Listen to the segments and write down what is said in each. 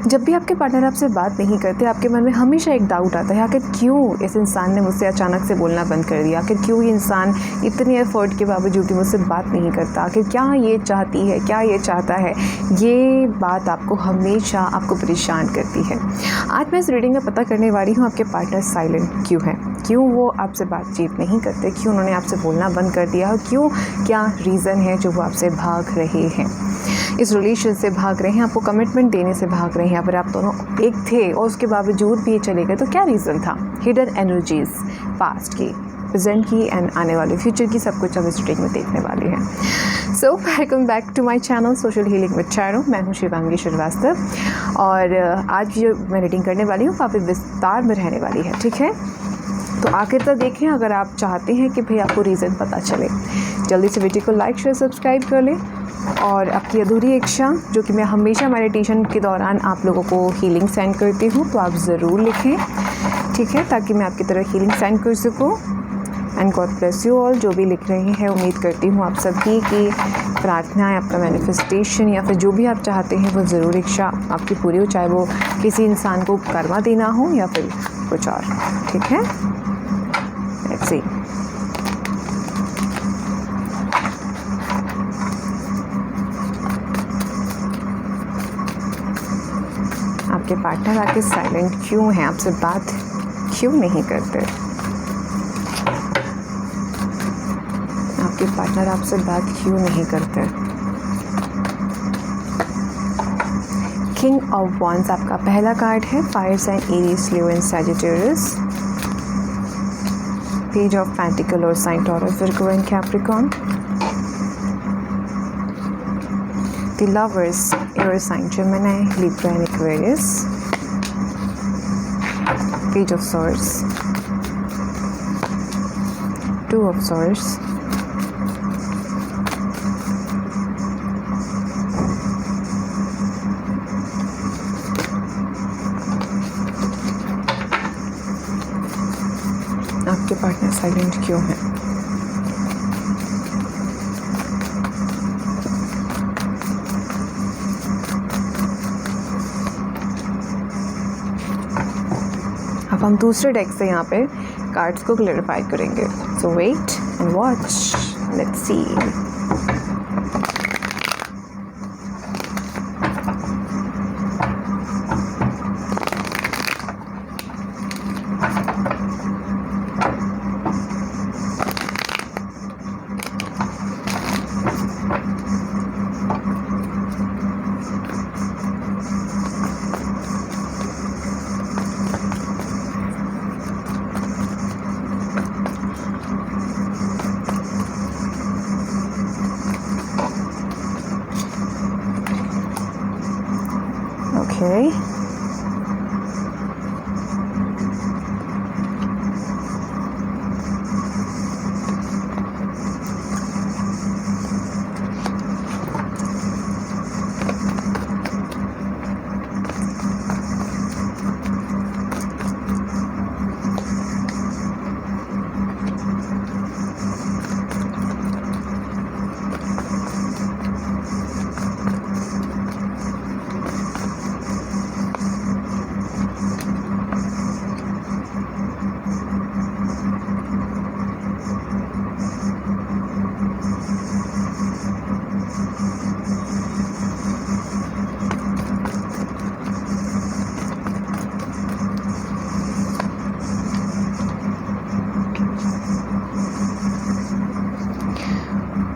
जब भी आपके पार्टनर आपसे बात नहीं करते, आपके मन में हमेशा एक डाउट आता है, आखिर क्यों इस इंसान ने मुझसे अचानक से बोलना बंद कर दिया, आखिर क्यों ये इंसान इतने एफर्ट के बावजूद भी मुझसे बात नहीं करता, आखिर क्या ये चाहती है, क्या ये चाहता है। ये बात आपको हमेशा आपको परेशान करती है। आज मैं इस रीडिंग में पता करने वाली हूँ आपके पार्टनर साइलेंट क्यों हैं, क्यों वो आपसे बातचीत नहीं करते, क्यों उन्होंने आपसे बोलना बंद कर दिया और क्यों, क्या रीज़न है जो वो आपसे भाग रहे हैं, इस रिलेशन से भाग रहे हैं, आपको कमिटमेंट देने से भाग रहे हैं। अगर आप दोनों एक थे और उसके बावजूद भी ये चले गए तो क्या रीज़न था। हिडन एनर्जीज़, पास्ट की, प्रेजेंट की एंड आने वाले फ्यूचर की, सब कुछ हम इस रीडिंग में देखने वाले हैं। So welcome back to my channel social healing with Charo. मैं हूँ शिवांगी श्रीवास्तव और आज जो मैं रीडिंग करने वाली हूँ काफ़ी विस्तार में रहने वाली है, ठीक है। तो आखिर तक देखें अगर आप चाहते हैं कि भाई आपको रीज़न पता चले। जल्दी से वीडियो को लाइक शेयर सब्सक्राइब कर लें और आपकी अधूरी इच्छा जो कि मैं हमेशा मेडिटेशन के दौरान आप लोगों को हीलिंग सेंड करती हूँ, तो आप ज़रूर लिखें, ठीक है, ताकि मैं आपकी तरह हीलिंग सेंड कर सकूँ। And God bless you all. जो भी लिख रहे हैं उम्मीद करती हूँ आप सभी की प्रार्थनाएं, आपका मैनिफेस्टेशन या फिर जो भी आप चाहते हैं वो ज़रूर इच्छा आपकी पूरी हो, चाहे वो किसी इंसान को कर्मा देना हो या फिर कुछ और, ठीक है। Let's see. आपके पार्टनर आके साइलेंट क्यों हैं, आपसे बात क्यों नहीं करते, आपके पार्टनर आपसे बात क्यों नहीं करते। किंग ऑफ वॉन्ड्स आपका पहला कार्ड है, fire sign Aries, Leo and Sagittarius. Page of pentacle और sign Taurus, Virgo and Capricorn. The lovers, air sign Gemini, Libra and Aquarius. Page of Swords, Two of Swords, आपके partner silent क्यों हैं। अब हम दूसरे deck से यहाँ पे कार्ड्स को क्लैरिफाई करेंगे। So wait and watch, let's see. Okay.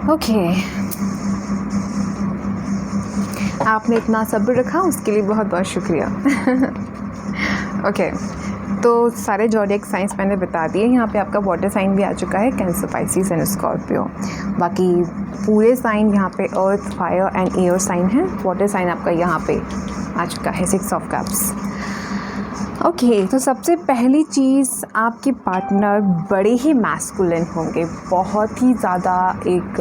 Okay, आपने इतना सब्र रखा उसके लिए बहुत बहुत शुक्रिया। ओके, तो सारे ज़ोडिएक साइंस मैंने बता दिए। यहाँ पे आपका वाटर साइन भी आ चुका है, कैंसर, पाइसिस एंड स्कॉर्पियो। बाकी पूरे साइन यहाँ पे अर्थ, फायर एंड एयर साइन है। वाटर साइन आपका यहाँ पे आ चुका है, 6 ऑफ कप्स। ओके, तो सबसे पहली चीज़, आपके पार्टनर बड़े ही मैस्कुलिन होंगे, बहुत ही ज़्यादा एक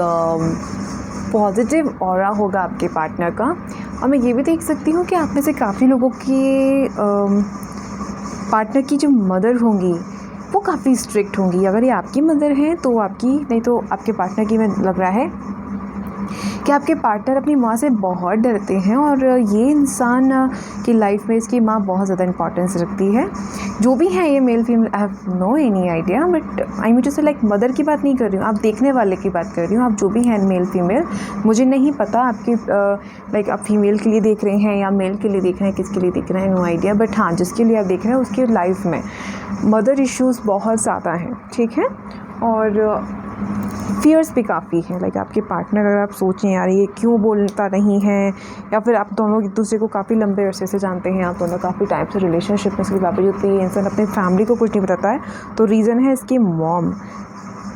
पॉजिटिव ऑरा होगा आपके पार्टनर का। और मैं ये भी देख सकती हूँ कि आप में से काफ़ी लोगों की पार्टनर की जो मदर होंगी वो काफ़ी स्ट्रिक्ट होंगी। अगर ये आपकी मदर हैं तो आपकी, नहीं तो आपके पार्टनर की, मैं लग रहा है कि आपके पार्टनर अपनी माँ से बहुत डरते हैं और ये इंसान की लाइफ में इसकी माँ बहुत ज़्यादा इंपॉर्टेंस रखती है। जो भी है ये male female, I have no any idea, but I mean to say like mother की बात नहीं कर रही हूँ, आप देखने वाले की बात कर रही हूँ। आप जो भी हैं मेल फीमेल, मुझे नहीं पता आपकी लाइक आप फीमेल के लिए देख रहे हैं या मेल के लिए देख रहे हैं, किसके लिए देख रहे हैं, नो आइडिया। बट हाँ, जिसके लिए आप देख रहे हैं उसकी लाइफ में मदर इश्यूज़ बहुत ज़्यादा हैं, ठीक है। और फियर्स भी काफ़ी हैं। लाइक आपके पार्टनर, अगर आप सोचें यार ये क्यों बोलता नहीं है, या फिर आप दोनों एक दूसरे को काफ़ी लंबे अरसे से जानते हैं, आप दोनों काफ़ी टाइम से रिलेशनशिप में, इसके बावजूद भी ये इंसान अपनी फैमिली को कुछ नहीं बताता है, तो रीज़न है इसकी मॉम।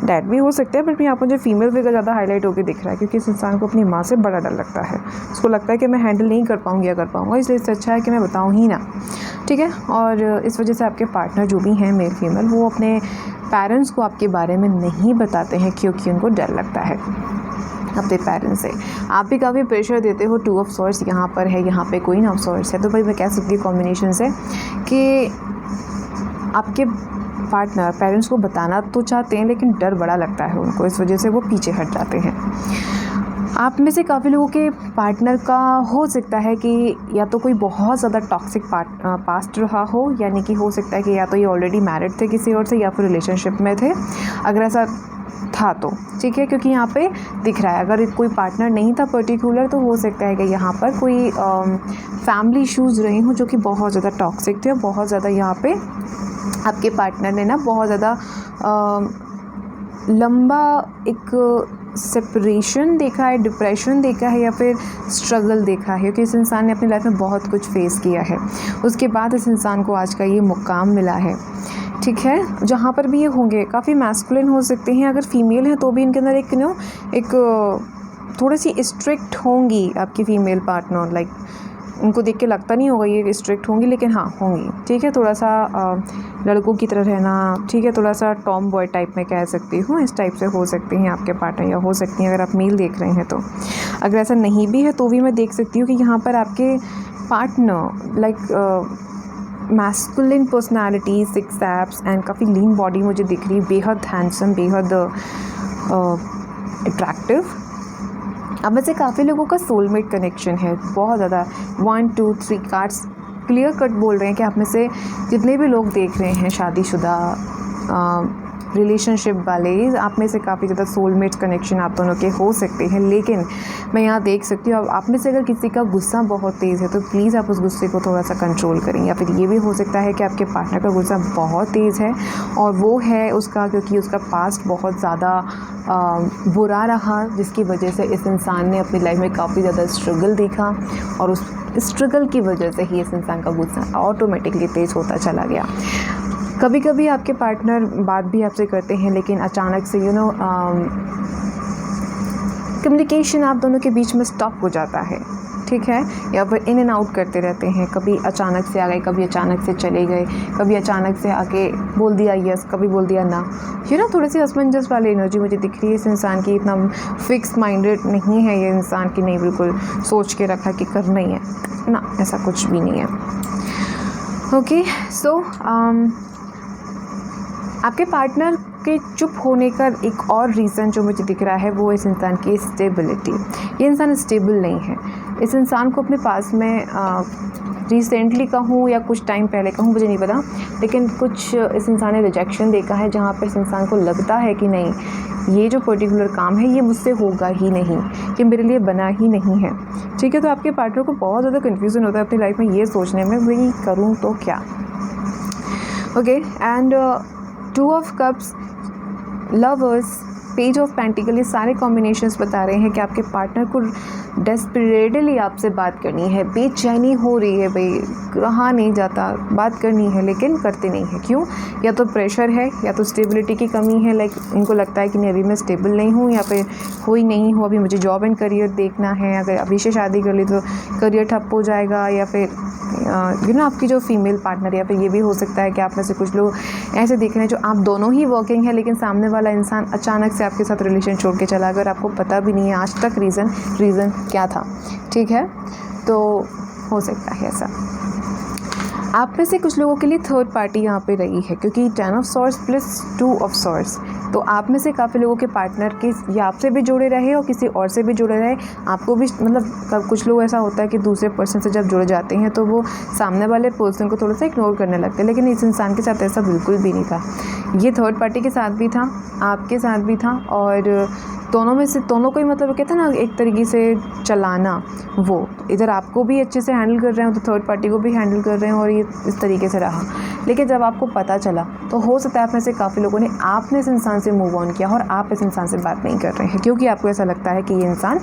डैड भी हो सकता है, बट यहाँ पर मुझे फीमेल फिगर ज़्यादा हाईलाइट होकर दिख रहा है, क्योंकि इस इंसान को अपनी माँ से बड़ा डर लगता है। उसको लगता है कि मैं हैंडल नहीं कर पाऊँगी या कर पाऊँगा, इसलिए इससे अच्छा है कि मैं बताऊँ ही ना, ठीक है। और इस वजह से आपके पार्टनर जो भी हैं मेल फीमेल, वो अपने पेरेंट्स को आपके बारे में नहीं बताते हैं, क्योंकि उनको डर लगता है अपने पेरेंट्स से। आप भी काफ़ी प्रेशर देते हो, 2 ऑफ सॉर्ड्स यहाँ पर है, यहाँ पे क्वीन ऑफ सॉर्ड्स है, तो भाई मैं कह सकती हूँ कॉम्बिनेशन से कि आपके पार्टनर पेरेंट्स को बताना तो चाहते हैं, लेकिन डर बड़ा लगता है उनको, इस वजह से वो पीछे हट जाते हैं। आप में से काफ़ी लोगों के पार्टनर का हो सकता है कि या तो कोई बहुत ज़्यादा टॉक्सिक पास्ट रहा हो, यानी कि हो सकता है कि या तो ये ऑलरेडी मैरिड थे किसी और से, या फिर रिलेशनशिप में थे, अगर ऐसा था तो ठीक है, क्योंकि यहाँ पे दिख रहा है। अगर कोई पार्टनर नहीं था पर्टिकुलर, तो हो सकता है कि यहाँ पर कोई फैमिली इश्यूज़ रहे हों जो कि बहुत ज़्यादा टॉक्सिक थे, और बहुत ज़्यादा यहाँ पे आपके पार्टनर ने ना बहुत ज़्यादा लंबा एक सेपरेशन देखा है, डिप्रेशन देखा है, या फिर स्ट्रगल देखा है, क्योंकि इस इंसान ने अपनी लाइफ में बहुत कुछ फेस किया है। उसके बाद इस इंसान को आज का ये मुकाम मिला है, ठीक है। जहाँ पर भी ये होंगे काफ़ी मैस्कुलिन हो सकते हैं, अगर फीमेल हैं तो भी इनके अंदर एक थोड़ी सी स्ट्रिक्ट होंगी आपकी फ़ीमेल पार्टनर। लाइक उनको देख के लगता नहीं होगा ये स्ट्रिक्ट होंगी, लेकिन हाँ होंगी, ठीक है। थोड़ा सा लड़कों की तरह रहना, ठीक है, थोड़ा सा टॉम बॉय टाइप में कह सकती हूँ, इस टाइप से हो सकती हैं आपके पार्टनर, या हो सकती हैं अगर आप मेल देख रहे हैं तो। अगर ऐसा नहीं भी है तो भी मैं देख सकती हूँ कि यहाँ पर आपके partner like masculine personality, 6 abs and काफ़ी लीन बॉडी मुझे दिख रही है, बेहद हैंडसम, बेहद अट्रैक्टिव। अब में से काफ़ी लोगों का सोलमेट कनेक्शन है, बहुत ज़्यादा। 1 2 3 कार्ड्स क्लियर कट बोल रहे हैं कि आप में से जितने भी लोग देख रहे हैं शादीशुदा रिलेशनशिप वाले, आप में से काफ़ी ज़्यादा सोलमेट कनेक्शन आप दोनों के हो सकते हैं। लेकिन मैं यहाँ देख सकती हूँ आप में से अगर किसी का गुस्सा बहुत तेज़ है, तो प्लीज़ आप उस गुस्से को थोड़ा सा कंट्रोल करें। या फिर ये भी हो सकता है कि आपके पार्टनर का गुस्सा बहुत तेज़ है, और वो है उसका क्योंकि उसका पास्ट बहुत ज़्यादा बुरा रहा, जिसकी वजह से इस इंसान ने अपनी लाइफ में काफ़ी ज़्यादा स्ट्रगल देखा, और उस स्ट्रगल की वजह से ही इस इंसान का गुस्सा ऑटोमेटिकली तेज़ होता चला गया। कभी कभी आपके पार्टनर बात भी आपसे करते हैं, लेकिन अचानक से कम्युनिकेशन आप दोनों के बीच में स्टॉप हो जाता है, ठीक है, या फिर इन एंड आउट करते रहते हैं। कभी अचानक से आ गए, कभी अचानक से चले गए, कभी अचानक से आके बोल दिया यस, कभी बोल दिया ना। थोड़ी सी असमंजस वाली एनर्जी मुझे दिख रही है इस इंसान की। इतना फिक्स माइंडेड नहीं है ये इंसान की, नहीं बिल्कुल सोच के रखा कि करना ही है ना, ऐसा कुछ भी नहीं है। ओके, सो आपके पार्टनर के चुप होने का एक और रीज़न जो मुझे दिख रहा है, वो इस इंसान की स्टेबिलिटी। ये इंसान स्टेबल नहीं है। इस इंसान को अपने पास में रिसेंटली कहूँ या कुछ टाइम पहले कहूँ, मुझे नहीं पता, लेकिन कुछ इस इंसान ने रिजेक्शन देखा है, जहाँ पर इस इंसान को लगता है कि नहीं, ये जो पर्टिकुलर काम है ये मुझसे होगा ही नहीं, ये मेरे लिए बना ही नहीं है, ठीक है। तो आपके पार्टनर को बहुत ज़्यादा कन्फ्यूज़न होता है अपनी लाइफ में ये सोचने में, भाई करूँ तो क्या। Okay, and 2 of cups, lovers, page of pentacle, ये सारे कॉम्बिनेशंस बता रहे हैं कि आपके पार्टनर को डेस्परेटली आपसे बात करनी है, बेचैनी हो रही है, भाई रहा नहीं जाता, बात करनी है लेकिन करते नहीं है। क्यों? या तो प्रेशर है, या तो स्टेबिलिटी की कमी है। लाइक उनको लगता है कि नहीं, अभी मैं स्टेबल नहीं हूँ, या फिर कोई नहीं हूँ, अभी मुझे जॉब एंड करियर देखना है, अगर अभी से शादी कर ली तो करियर ठप हो जाएगा। या फिर आपकी जो फीमेल पार्टनर, या फिर ये भी हो सकता है कि आप में से कुछ लोग ऐसे देख रहे हैं जो आप दोनों ही वर्किंग है, लेकिन सामने वाला इंसान अचानक से आपके साथ रिलेशन छोड़ के चला गया और आपको पता भी नहीं है आज तक रीज़न क्या था, ठीक है। तो हो सकता है ऐसा। आप में से कुछ लोगों के लिए थर्ड पार्टी यहाँ पे रही है, क्योंकि 10 of swords plus 2 of swords, तो आप में से काफ़ी लोगों के पार्टनर की या आपसे भी जुड़े रहे और किसी और से भी जुड़े रहे, आपको भी मतलब कुछ लोग ऐसा होता है कि दूसरे पर्सन से जब जुड़ जाते हैं तो वो सामने वाले पर्सन को थोड़ा सा इग्नोर करने लगते हैं, लेकिन इस इंसान के साथ ऐसा बिल्कुल भी नहीं था। ये थर्ड पार्टी के साथ भी था, आपके साथ भी था, और दोनों में से दोनों को ही मतलब कहते हैं ना एक तरीके से चलाना, वो इधर आपको भी अच्छे से हैंडल कर रहे हैं तो थर्ड पार्टी को भी हैंडल कर रहे हैं, और ये इस तरीके से रहा। लेकिन जब आपको पता चला तो हो सकता है आप में से काफ़ी लोगों ने आपने इस इंसान से मूव ऑन किया और आप इस इंसान से बात नहीं कर रहे हैं, क्योंकि आपको ऐसा लगता है कि ये इंसान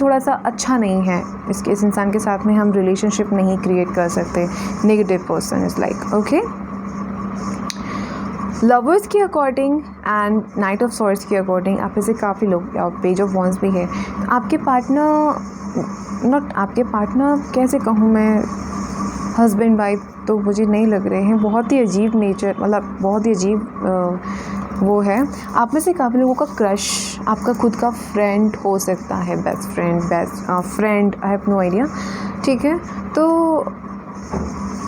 थोड़ा सा अच्छा नहीं है, इस इंसान के साथ में हम रिलेशनशिप नहीं क्रिएट कर सकते। Negative person is like okay. Lovers के according and knight of swords के अकॉर्डिंग आप ऐसे काफ़ी लोग, पेज ऑफ वॉन्ड्स भी है, आपके पार्टनर कैसे कहूँ मैं, हस्बैंड वाइफ तो मुझे नहीं लग रहे हैं, बहुत ही अजीब नेचर, मतलब बहुत ही अजीब वो है। आप में से काफ़ी लोगों का क्रश आपका खुद का फ्रेंड हो सकता है, best friend, I have no idea, ठीक है। तो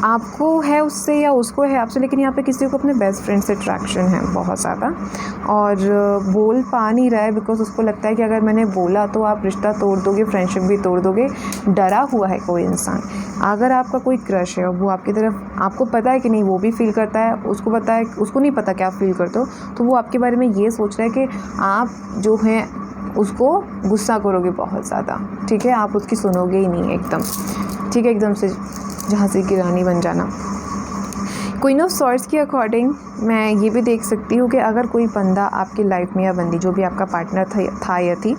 आपको है उससे या उसको है आपसे, लेकिन यहाँ पे किसी को अपने बेस्ट फ्रेंड से अट्रैक्शन है बहुत ज़्यादा, और बोल पा नहीं रहा है बिकॉज उसको लगता है कि अगर मैंने बोला तो आप रिश्ता तोड़ दोगे, फ्रेंडशिप भी तोड़ दोगे। डरा हुआ है कोई इंसान। अगर आपका कोई क्रश है और वो आपकी तरफ, आपको पता है कि नहीं वो भी फील करता है, उसको पता है, उसको नहीं पता क्या फील करते हो, तो वो आपके बारे में ये सोच रहा है कि आप जो हैं उसको गुस्सा करोगे बहुत ज़्यादा, ठीक है, आप उसकी सुनोगे ही नहीं एकदम, ठीक है, एकदम से झांसी की रानी बन जाना। क्वीन ऑफ सॉर्ड्स के अकॉर्डिंग मैं ये भी देख सकती हूँ कि अगर कोई बंदा आपकी लाइफ में, या बंदी जो भी आपका पार्टनर था या थी,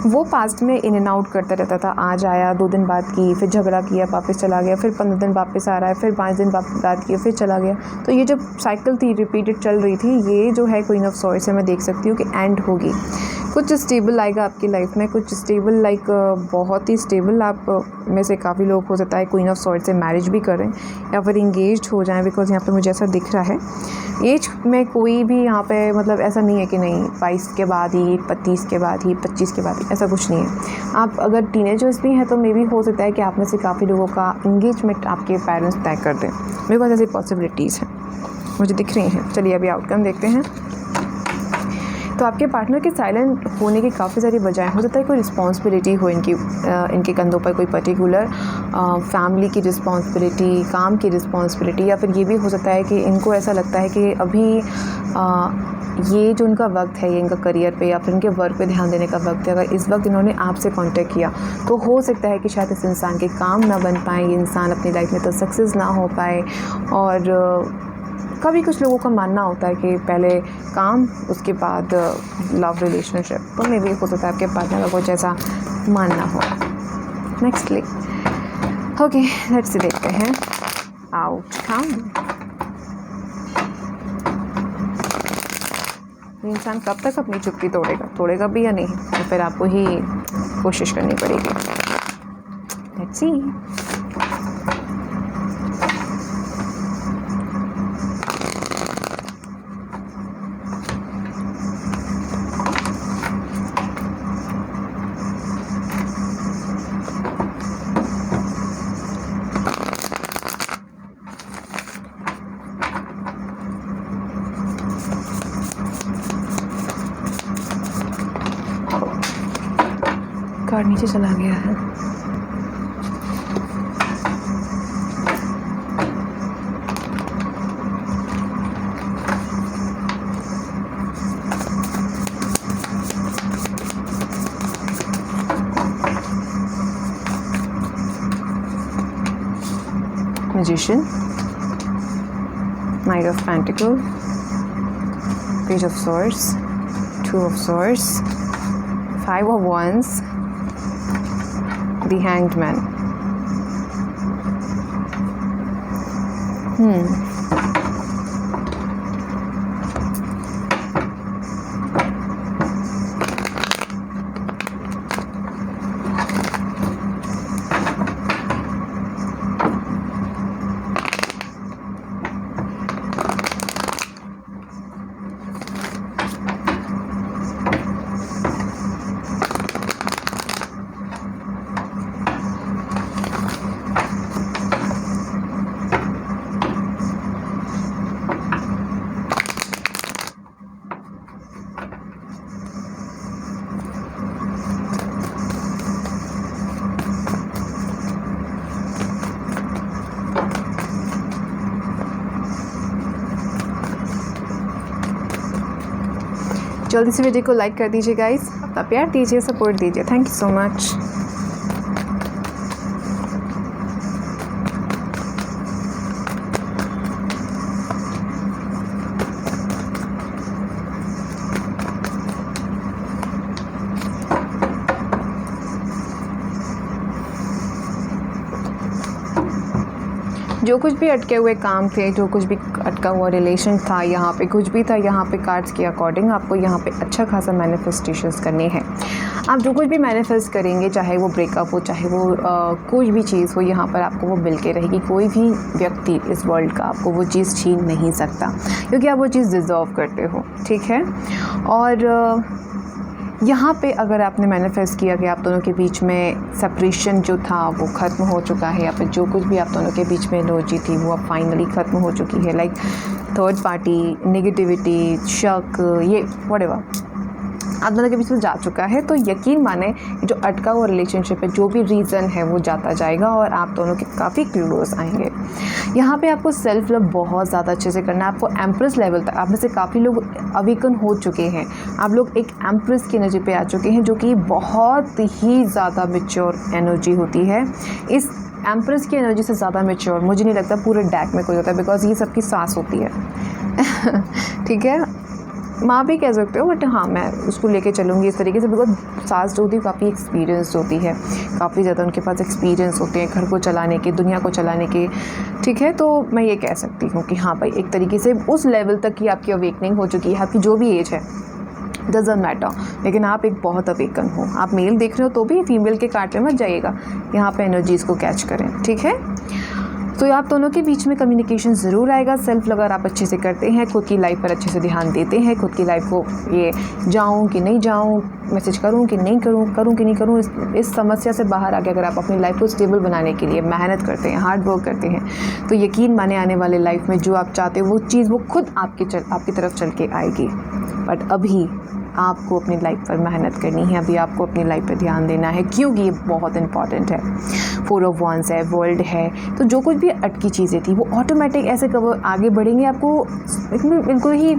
वो पास्ट में इन एंड आउट करता रहता था, आज आया, 2 दिन बाद की, फिर झगड़ा किया, वापस चला गया, फिर 15 दिन वापस आ रहा है, फिर 5 दिन बाद किया, फिर चला गया। तो ये जो साइकिल थी रिपीटेड चल रही थी, ये जो है क्वीन ऑफ सॉर्ड्स से मैं देख सकती हूँ कि एंड होगी। कुछ स्टेबल आएगा आपकी लाइफ में, कुछ स्टेबल बहुत ही स्टेबल। आप में से काफ़ी लोग हो सकता है क्वीन ऑफ सॉर्ड्स से मैरिज भी करें या फिर इंगेज्ड हो जाएं, बिकॉज यहाँ पे मुझे ऐसा दिख रहा है। एज में कोई भी यहाँ पे मतलब ऐसा नहीं है कि नहीं 22 के बाद ही, 35 के बाद ही, 25 के बाद ही, ऐसा कुछ नहीं है। आप अगर टीनेजर्स भी हैं तो मे भी हो सकता है कि आप में से काफ़ी लोगों का इंगेजमेंट आपके पेरेंट्स तय कर दें। मेरे पास ऐसी पॉसिबिलिटीज़ हैं, मुझे दिख रही हैं। चलिए अभी आउटकम देखते हैं। तो आपके पार्टनर के साइलेंट होने की काफ़ी सारी वजह हो सकता है, कोई रिस्पॉन्सिबिलिटी हो इनके कंधों पर, कोई पर्टिकुलर फैमिली की रिस्पॉन्सिबिलिटी, काम की रिस्पॉन्सिबिलिटी, या फिर ये भी हो सकता है कि इनको ऐसा लगता है कि अभी ये जो इनका वक्त है, ये इनका करियर पे या फिर इनके वर्क पे ध्यान देने का वक्त है। अगर इस वक्त इन्होंने आपसे कांटेक्ट किया तो हो सकता है कि शायद इस इंसान के काम ना बन पाए, ये इंसान अपनी लाइफ में तो सक्सेस ना हो पाए। और कभी कुछ लोगों का मानना होता है कि पहले काम, उसके बाद लव रिलेशनशिप, तो मे भी हो सकता है आपके पार्टनर का कुछ ऐसा मानना हो। नेक्स्टली ओके, लेट्स सी, देखते हैं आउटकम। इंसान कब तक अपनी चुप्पी तोड़ेगा भी या नहीं, तो फिर आपको ही कोशिश करनी पड़ेगी। Let's see. कार्ड नीचे चला गया है। Magician, Knight of Pentacles, Page of Swords, 2 of Swords, 5 of Wands, the Hanged Man. जल्दी से वीडियो को लाइक कर दीजिए गाइस, अपना प्यार दीजिए, सपोर्ट दीजिए। Thank you so much. जो कुछ भी अटके हुए काम थे, जो कुछ भी अटका हुआ रिलेशन था, यहाँ पे कुछ भी था, यहाँ पे कार्ड्स के अकॉर्डिंग आपको यहाँ पे अच्छा खासा मैनिफेस्टेशंस करने हैं। आप जो कुछ भी मैनिफेस्ट करेंगे, चाहे वो ब्रेकअप हो, चाहे वो कोई भी चीज़ हो, यहाँ पर आपको वो मिल के रहेगी। कोई भी व्यक्ति इस वर्ल्ड का आपको वो चीज़ छीन नहीं सकता, क्योंकि आप वो चीज़ डिज़र्व करते हो, ठीक है। और यहाँ पे अगर आपने मैनिफेस्ट किया कि आप दोनों के बीच में सेपरेशन जो था वो ख़त्म हो चुका है, या फिर जो कुछ भी आप दोनों के बीच में एनर्जी थी वो अब फाइनली ख़त्म हो चुकी है, लाइक थर्ड पार्टी, नेगेटिविटी, शक, ये व्हाटएवर आप दोनों के बीच में जा चुका है, तो यकीन माने जो अटका हुआ रिलेशनशिप है, जो भी रीज़न है वो जाता जाएगा और आप दोनों के काफ़ी क्लोज आएंगे। यहाँ पे आपको सेल्फ लव बहुत ज़्यादा अच्छे से करना है। आपको एम्प्रेस लेवल तक, आप में से काफ़ी लोग अवेकन हो चुके हैं, आप लोग एक एम्प्रेस की एनर्जी पे आ चुके हैं, जो कि बहुत ही ज़्यादा मैच्योर एनर्जी होती है। इस एम्प्रेस की एनर्जी से ज़्यादा मैच्योर मुझे नहीं लगता पूरे डेक में कोई होता है, बिकॉज ये सबकी सास होती है ठीक है, माँ भी कह सकते हो, बट हाँ मैं उसको लेके चलूँगी इस तरीके से, बिकॉज सास जो होती है काफ़ी एक्सपीरियंस होती है, काफ़ी ज़्यादा उनके पास एक्सपीरियंस होते हैं घर को चलाने के, दुनिया को चलाने के, ठीक है। तो मैं ये कह सकती हूँ कि हाँ भाई, एक तरीके से उस लेवल तक की आपकी अवेकनिंग हो चुकी है, आपकी जो भी एज है डज़न्ट मैटर, लेकिन आप एक बहुत अवेकन हो। आप मेल देख रहे हो तो भी फीमेल के कांटे मत जाइएगा, यहाँ पे एनर्जीज़ को कैच करें, ठीक है। तो आप दोनों के बीच में कम्युनिकेशन ज़रूर आएगा। सेल्फ लव अगर आप अच्छे से करते हैं, खुद की लाइफ पर अच्छे से ध्यान देते हैं, खुद की लाइफ को ये जाऊँ कि नहीं जाऊँ, मैसेज करूँ कि नहीं करूँ, करूँ कि नहीं करूँ, इस समस्या से बाहर आके अगर आप अपनी लाइफ को स्टेबल बनाने के लिए मेहनत करते हैं, हार्ड वर्क करते हैं, तो यकीन माने आने वाले लाइफ में जो आप चाहते हो वो चीज़ वो खुद आपकी तरफ चल के आएगी। बट अभी आपको अपनी लाइफ पर मेहनत करनी है, अभी आपको अपनी लाइफ पर ध्यान देना है, क्योंकि ये बहुत इंपॉर्टेंट है। 4 ऑफ वांड्स है, वर्ल्ड है, तो जो कुछ भी अटकी चीज़ें थी वो ऑटोमेटिक ऐसे कब आगे बढ़ेंगे, आपको बिल्कुल ही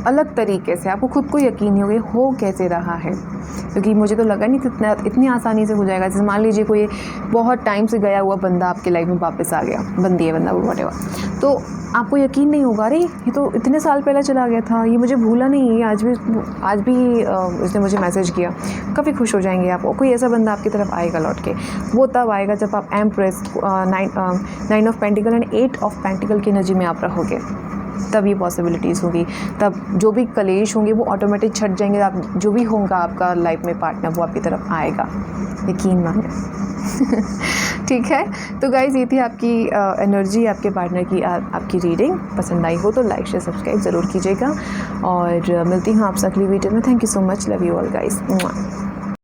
अलग तरीके से आपको खुद को यकीन नहीं होगा हो कैसे रहा है, क्योंकि मुझे तो लगा नहीं इतनी आसानी से हो जाएगा। जैसे मान लीजिए कोई बहुत टाइम से गया हुआ बंदा आपके लाइफ में वापस आ गया, बंदी है बंदा वो व्हाटएवर, तो आपको यकीन नहीं होगा, अरे ये तो इतने साल पहले चला गया था, ये मुझे भूला नहीं, ये आज भी उसने मुझे मैसेज किया, काफ़ी खुश हो जाएंगे आप। कोई ऐसा बंदा आपकी तरफ आएगा लौट के, वो तब आएगा जब आप empress, 9 of pentacle and 8 of pentacle की एनर्जी में आप रहोगे, तब ये पॉसिबिलिटीज़ होगी। तब जो भी कलेश होंगे वो ऑटोमेटिक छट जाएंगे, आप जो भी होगा आपका लाइफ में पार्टनर वो आपकी तरफ आएगा, यकीन माने ठीक है। तो गाइज़ ये थी आपकी एनर्जी, आपके पार्टनर की आपकी रीडिंग। पसंद आई हो तो लाइक शेयर सब्सक्राइब ज़रूर कीजिएगा, और मिलती हूँ आपसे अगली वीडियो में। Thank you so much, love you all guys.